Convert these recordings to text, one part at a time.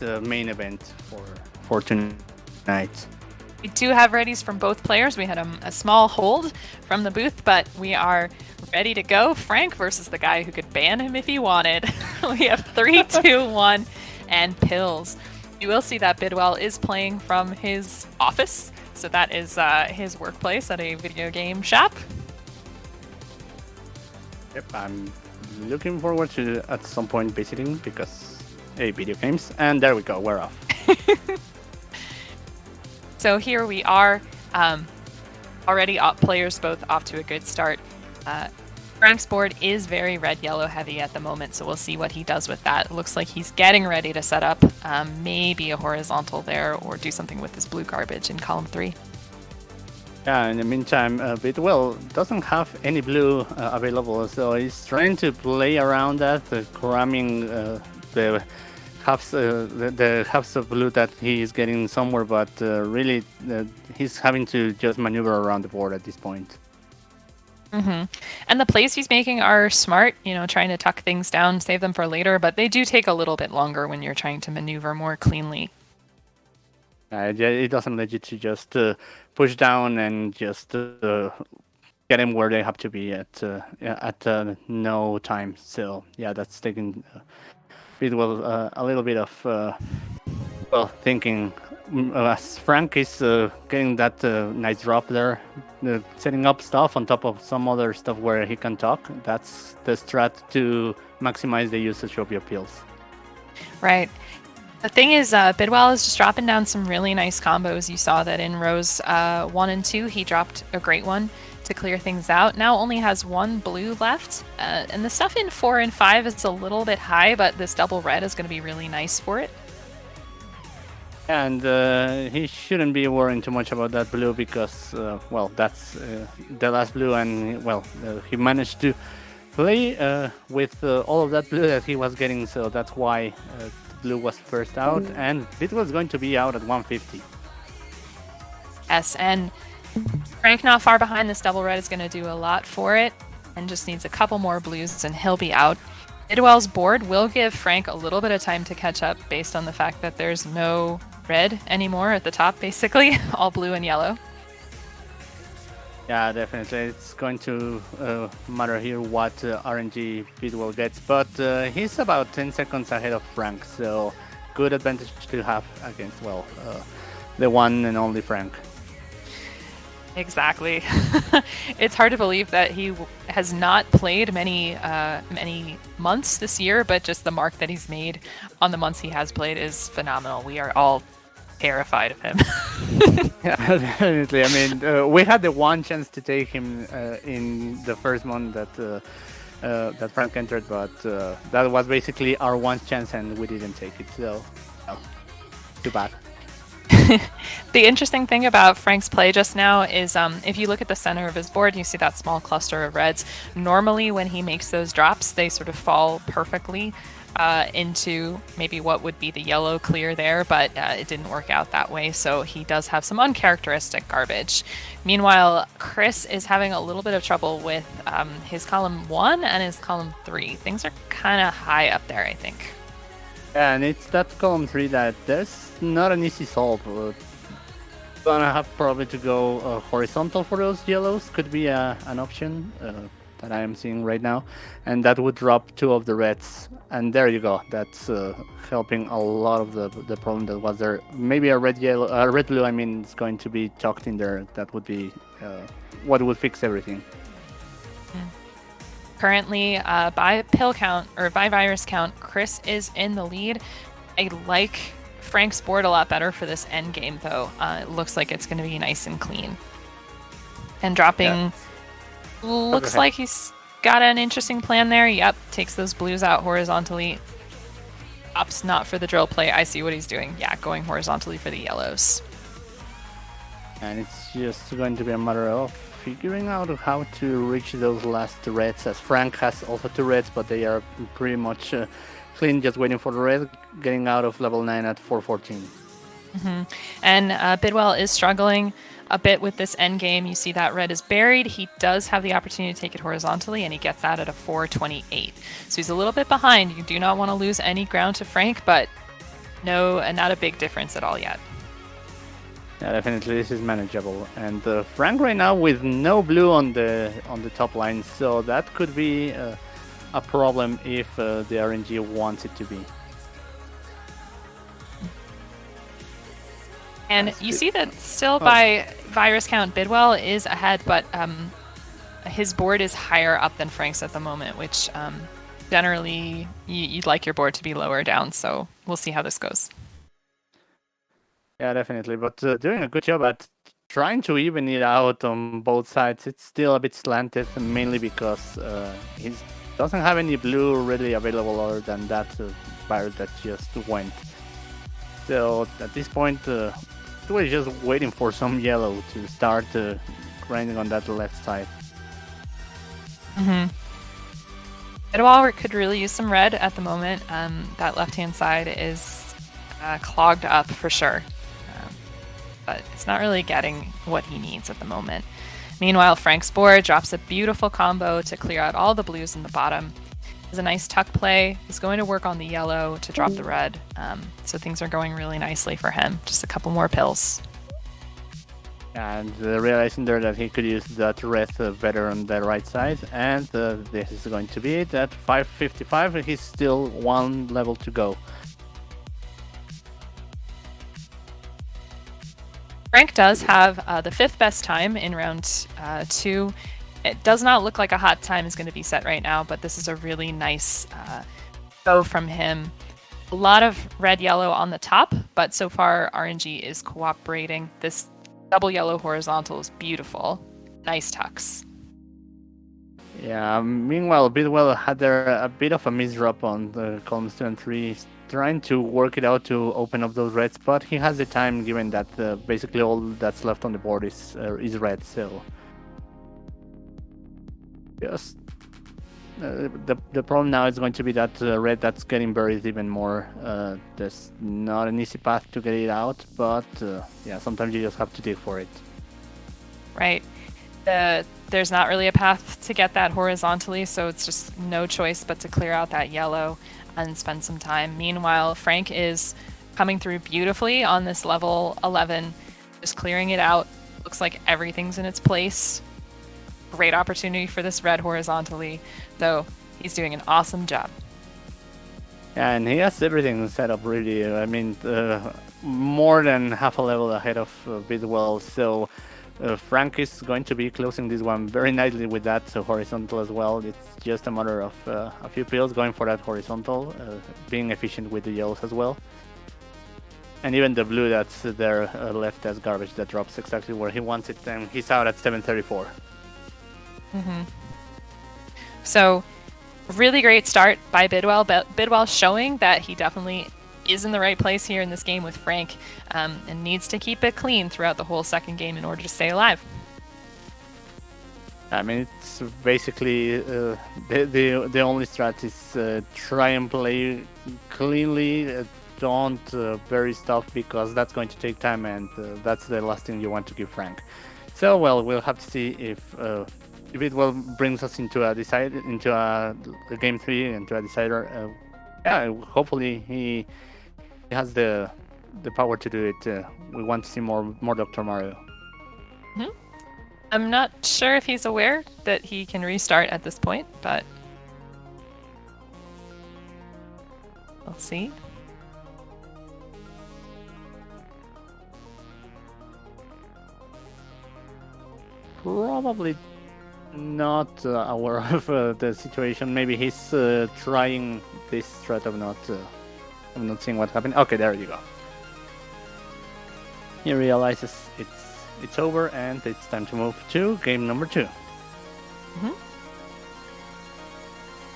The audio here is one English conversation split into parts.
the main event for tonight. We do have readies from both players. We had a small hold from the booth, but we are ready to go. Frank versus the guy who could ban him if he wanted. We have 3, 2, 1, and Pills. You will see that Bidwell is playing from his office, so that is his workplace at a video game shop. Yep, I'm looking forward to at some point visiting because video games. And there we go, we're off. So here we are, already players both off to a good start. Frank's board is very red-yellow heavy at the moment, so we'll see what he does with that. It looks like he's getting ready to set up maybe a horizontal there or do something with this blue garbage in column 3. Yeah, in the meantime, Bidwell doesn't have any blue available, so he's trying to play around that, cramming the halves of blue that he is getting somewhere, but really he's having to just maneuver around the board at this point. Mm-hmm. And the plays he's making are smart, trying to tuck things down, save them for later, but they do take a little bit longer when you're trying to maneuver more cleanly. It doesn't let you to just push down and just get them where they have to be at no time. So yeah, that's taking Bidwell a little bit of thinking. As Frank is getting that nice drop there, setting up stuff on top of some other stuff where he can talk. That's the strat to maximize the usage of your pills. Right. The thing is, Bidwell is just dropping down some really nice combos. You saw that in rows 1 and 2, he dropped a great one to clear things out. Now only has 1 blue left, and the stuff in 4 and 5 is a little bit high, but this double red is going to be really nice for it. And he shouldn't be worrying too much about that blue because, that's the last blue, and he managed to play with all of that blue that he was getting, so that's why blue was first out, and it was going to be out at 150. Yes, and Frank not far behind. This double red is going to do a lot for it, and just needs a couple more blues and he'll be out. Bidwell's board will give Frank a little bit of time to catch up based on the fact that there's no red anymore at the top, basically, all blue and yellow. Yeah, definitely. It's going to matter here what RNG Bidwell gets, but he's about 10 seconds ahead of Frank, so good advantage to have against, the one and only Frank. Exactly. It's hard to believe that he has not played many months this year, but just the mark that he's made on the months he has played is phenomenal. We are all terrified of him. Yeah, definitely. I mean, we had the one chance to take him in the first month that Frank entered, but that was basically our one chance, and we didn't take it. So, too bad. The interesting thing about Frank's play just now is if you look at the center of his board, you see that small cluster of reds. Normally, when he makes those drops, they sort of fall perfectly into maybe what would be the yellow clear there, but it didn't work out that way, so he does have some uncharacteristic garbage. Meanwhile, Chris is having a little bit of trouble with his column 1 and his column 3. Things are kind of high up there, I think. And it's that column 3 that there's not an easy solve. Gonna have probably to go horizontal for those yellows, could be an option that I am seeing right now, and that would drop 2 of the reds, and there you go. That's helping a lot of the problem that was there. Maybe a red blue. I mean, it's going to be tucked in there. That would be what would fix everything. Currently, by pill count or by virus count, Chris is in the lead. I like Frank's board a lot better for this end game, though. It looks like it's going to be nice and clean. And dropping. Yeah. Looks like he's got an interesting plan there. Yep, takes those blues out horizontally. Opts not for the drill play. I see what he's doing. Yeah, going horizontally for the yellows. And it's just going to be a matter of figuring out how to reach those last reds, as Frank has also 2 reds, but they are pretty much clean, just waiting for the red, getting out of level 9 at 414. Mm-hmm. And Bidwell is struggling a bit with this end game. You see that red is buried. He does have the opportunity to take it horizontally, and he gets that at a 428. So he's a little bit behind. You do not want to lose any ground to Frank, but No, not a big difference at all yet. Yeah, definitely this is manageable. And Frank right now with no blue on the top line, so that could be a problem if the RNG wants it to be. And you see that still by virus count, Bidwell is ahead, but his board is higher up than Frank's at the moment, which generally you'd like your board to be lower down. So we'll see how this goes. Yeah, definitely. But doing a good job at trying to even it out on both sides. It's still a bit slanted, mainly because he doesn't have any blue really available other than that virus that just went. So at this point, we're just waiting for some yellow to start grinding on that left side. Bidwell could really use some red at the moment. That left-hand side is clogged up for sure. But it's not really getting what he needs at the moment. Meanwhile, Frank's board drops a beautiful combo to clear out all the blues in the bottom. It's a nice tuck play. He's going to work on the yellow to drop the red. So things are going really nicely for him. Just a couple more pills. And realizing there that he could use that red better on the right side. And this is going to be it at 555. He's still one level to go. Frank does have the 5th best time in round 2. It does not look like a hot time is going to be set right now, but this is a really nice go from him. A lot of red-yellow on the top, but so far RNG is cooperating. This double yellow horizontal is beautiful. Nice tucks. Yeah, meanwhile, Bidwell had there a bit of a misdrop on the columns 2 and 3, trying to work it out to open up those reds, but he has the time given that basically all that's left on the board is red, so just the problem now is going to be that red that's getting buried even more. There's not an easy path to get it out, but yeah, sometimes you just have to dig for it. Right. There's not really a path to get that horizontally, so it's just no choice but to clear out that yellow and spend some time. Meanwhile, Frank is coming through beautifully on this level 11, just clearing it out. Looks like everything's in its place. Great opportunity for this red horizontally, though he's doing an awesome job. Yeah, and he has everything set up really. I mean, more than half a level ahead of Bidwell, so Frank is going to be closing this one very nicely with that horizontal as well. It's just a matter of a few pills going for that horizontal, being efficient with the yellows as well. And even the blue that's there left as garbage, that drops exactly where he wants it, and he's out at 734. So, really great start by Bidwell. Bidwell showing that he definitely is in the right place here in this game with Frank, and needs to keep it clean throughout the whole second game in order to stay alive. I mean, it's basically the only strat is try and play cleanly. Don't bury stuff, because that's going to take time, and that's the last thing you want to give Frank. So, well, we'll have to see if it will brings us into a game 3, into a decider. Yeah, hopefully he has the power to do it. We want to see more Dr. Mario. I'm not sure if he's aware that he can restart at this point, but we'll see. Probably not aware of the situation. Maybe he's trying this strat of not seeing what happened. Okay, there you go. He realizes it's over, and it's time to move to game number 2.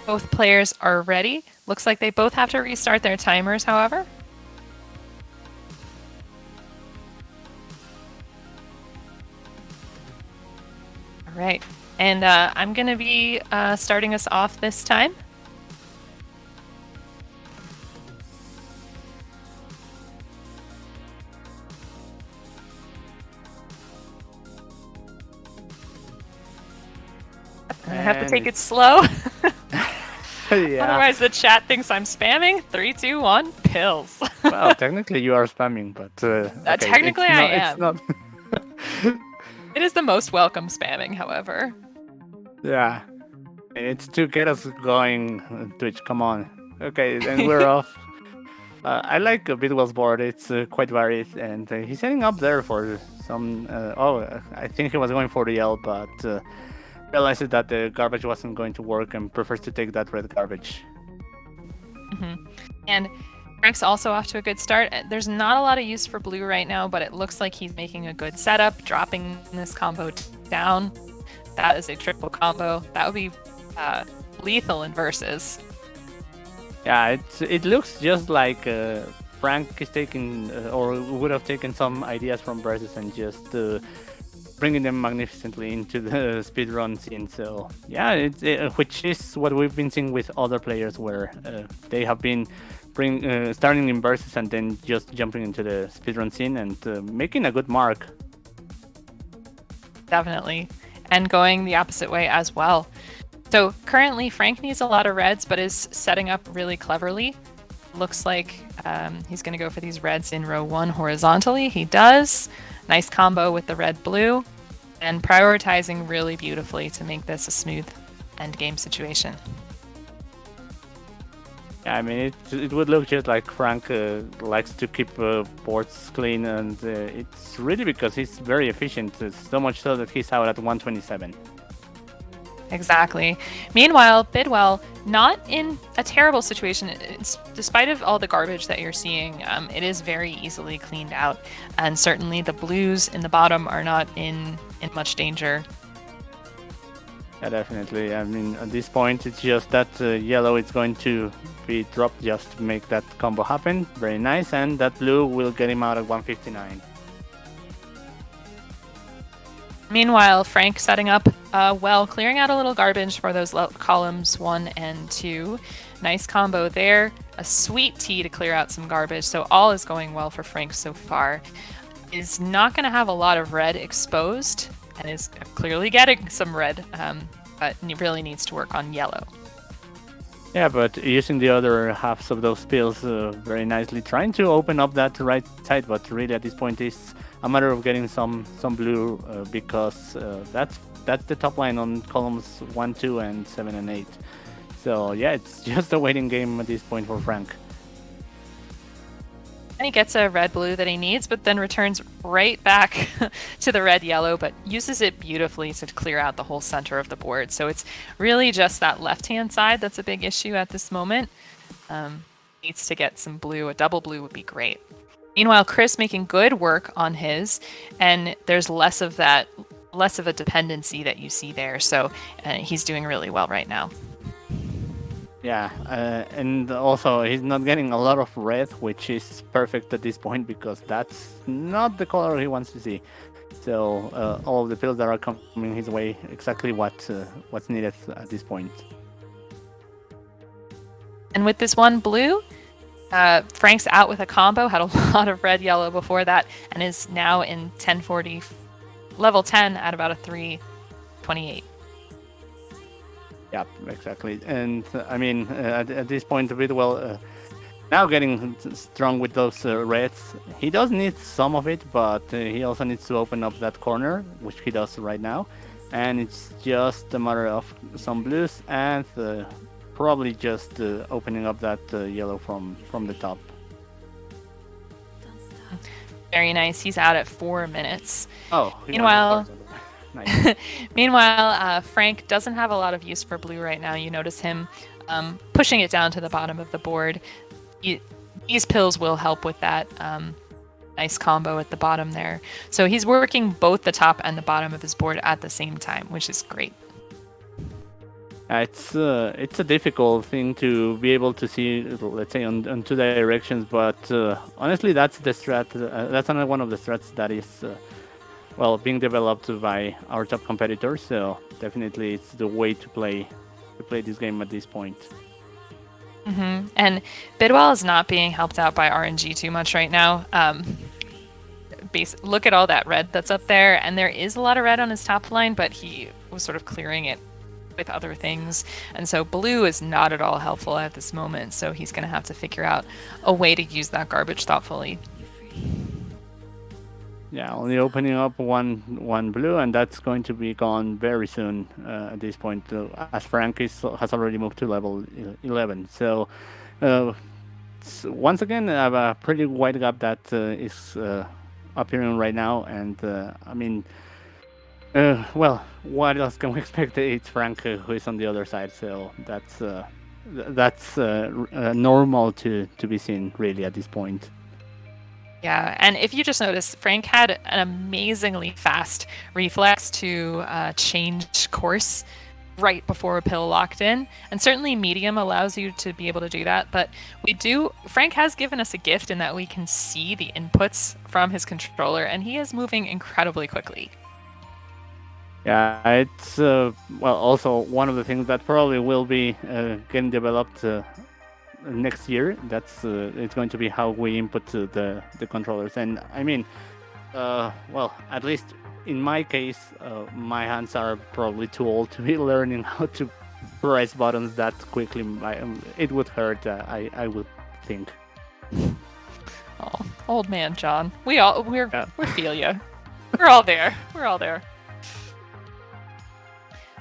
Both players are ready. Looks like they both have to restart their timers, however. All right. And I'm going to be starting us off this time. I have to take it slow. Yeah. Otherwise, the chat thinks I'm spamming. 3, 2, 1, pills. Well, technically you are spamming, but okay, Technically, it's I not. am. It's not. It is the most welcome spamming, however. Yeah, it's to get us going. Twitch, come on. Okay, and we're off. I like Bidwell's board. It's quite varied, and he's setting up there for some. I think he was going for the L, but realizes that the garbage wasn't going to work and prefers to take that red garbage. And Frank's also off to a good start. There's not a lot of use for blue right now, but it looks like he's making a good setup, dropping this combo down. That is a triple combo. That would be lethal in versus. Yeah, it looks just like Frank is taking or would have taken some ideas from versus and just bringing them magnificently into the speedrun scene. So yeah, which is what we've been seeing with other players, where they have been starting in versus and then just jumping into the speedrun scene and making a good mark. Definitely, and going the opposite way as well. So currently, Frank needs a lot of reds, but is setting up really cleverly. Looks like he's going to go for these reds in row 1 horizontally. He does. Nice combo with the red-blue, and prioritizing really beautifully to make this a smooth endgame situation. Yeah, I mean, it would look just like Frank likes to keep boards clean, and it's really because he's very efficient, so much so that he's out at 127. Exactly. Meanwhile, Bidwell, not in a terrible situation. Despite of all the garbage that you're seeing, it is very easily cleaned out. And certainly the blues in the bottom are not in much danger. Yeah, definitely. I mean, at this point, it's just that yellow is going to be dropped just to make that combo happen. Very nice. And that blue will get him out at 159. Meanwhile, Frank setting up clearing out a little garbage for those columns 1 and 2. Nice combo there. A sweet T to clear out some garbage. So all is going well for Frank so far. Is not going to have a lot of red exposed and is clearly getting some red, but really needs to work on yellow. Yeah, but using the other halves of those pills very nicely, trying to open up that right side, but really at this point is a matter of getting some blue because that's the top line on columns 1, 2, and 7 and 8. So yeah, it's just a waiting game at this point for Frank. And he gets a red-blue that he needs, but then returns right back to the red-yellow, but uses it beautifully to clear out the whole center of the board. So it's really just that left-hand side that's a big issue at this moment. Needs to get some blue. A double blue would be great. Meanwhile, Chris making good work on his, and there's less of a dependency that you see there. So he's doing really well right now. Yeah, and also he's not getting a lot of red, which is perfect at this point because that's not the color he wants to see. So all of the pills that are coming his way, exactly what's needed at this point. And with this one blue, Frank's out with a combo, had a lot of red-yellow before that, and is now in 1040, level 10 at about a 328. Yeah, exactly. And I mean, at this point, Bidwell now getting strong with those reds. He does need some of it, but he also needs to open up that corner, which he does right now. And it's just a matter of some blues and probably just opening up that yellow from the top. Very nice. He's out at 4 minutes. Oh, meanwhile, nice. Meanwhile, Frank doesn't have a lot of use for blue right now. You notice him pushing it down to the bottom of the board. These pills will help with that nice combo at the bottom there. So he's working both the top and the bottom of his board at the same time, which is great. It's a difficult thing to be able to see, let's say, on two directions, but honestly, that's the strat. That's another one of the strats that is, being developed by our top competitors. So definitely, it's the way to play this game at this point. Mm-hmm. And Bidwell is not being helped out by RNG too much right now. Look at all that red that's up there, and there is a lot of red on his top line, but he was sort of clearing it with other things. And so blue is not at all helpful at this moment. So he's going to have to figure out a way to use that garbage thoughtfully. Yeah, only opening up one blue, and that's going to be gone very soon at this point, as Frank has already moved to level 11. So once again, I have a pretty wide gap that is appearing right now, and I mean, well, what else can we expect? It's Frank who is on the other side, so that's normal to be seen really at this point. Yeah, and if you just notice, Frank had an amazingly fast reflex to change course right before a pill locked in, and certainly medium allows you to be able to do that. But Frank has given us a gift in that we can see the inputs from his controller, and he is moving incredibly quickly. Yeah, it's well, also one of the things that probably will be getting developed next year. That's it's going to be how we input the controllers. And I mean, well, at least in my case, my hands are probably too old to be learning how to press buttons that quickly. It would hurt. I would think. Oh, old man John. We feel you. We're all there. We're all there.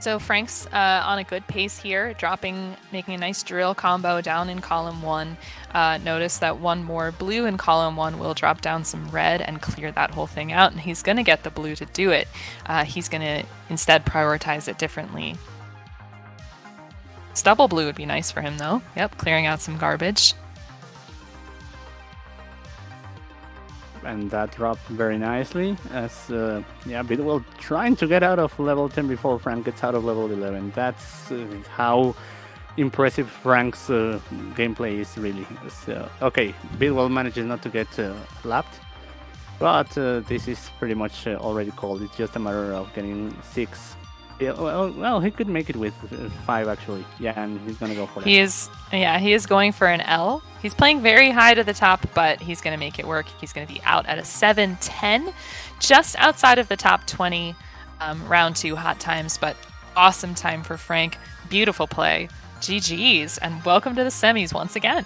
So Frank's on a good pace here, making a nice drill combo down in column 1. Notice that one more blue in column 1 will drop down some red and clear that whole thing out, and he's going to get the blue to do it. He's going to instead prioritize it differently. Stubble blue would be nice for him, though. Yep, clearing out some garbage. And that dropped very nicely as Bidwell trying to get out of level 10 before Frank gets out of level 11. That's how impressive Frank's gameplay is really. So, okay, Bidwell manages not to get lapped, but this is pretty much already called. It's just a matter of getting 6. Well, he could make it with 5 actually. Yeah, and he's gonna go for that. He is going for an L. He's playing very high to the top, but he's gonna make it work. He's gonna be out at a 7:10, just outside of the top 20 round 2 hot times, but awesome time for Frank. Beautiful play. GG's, and welcome to the semis once again.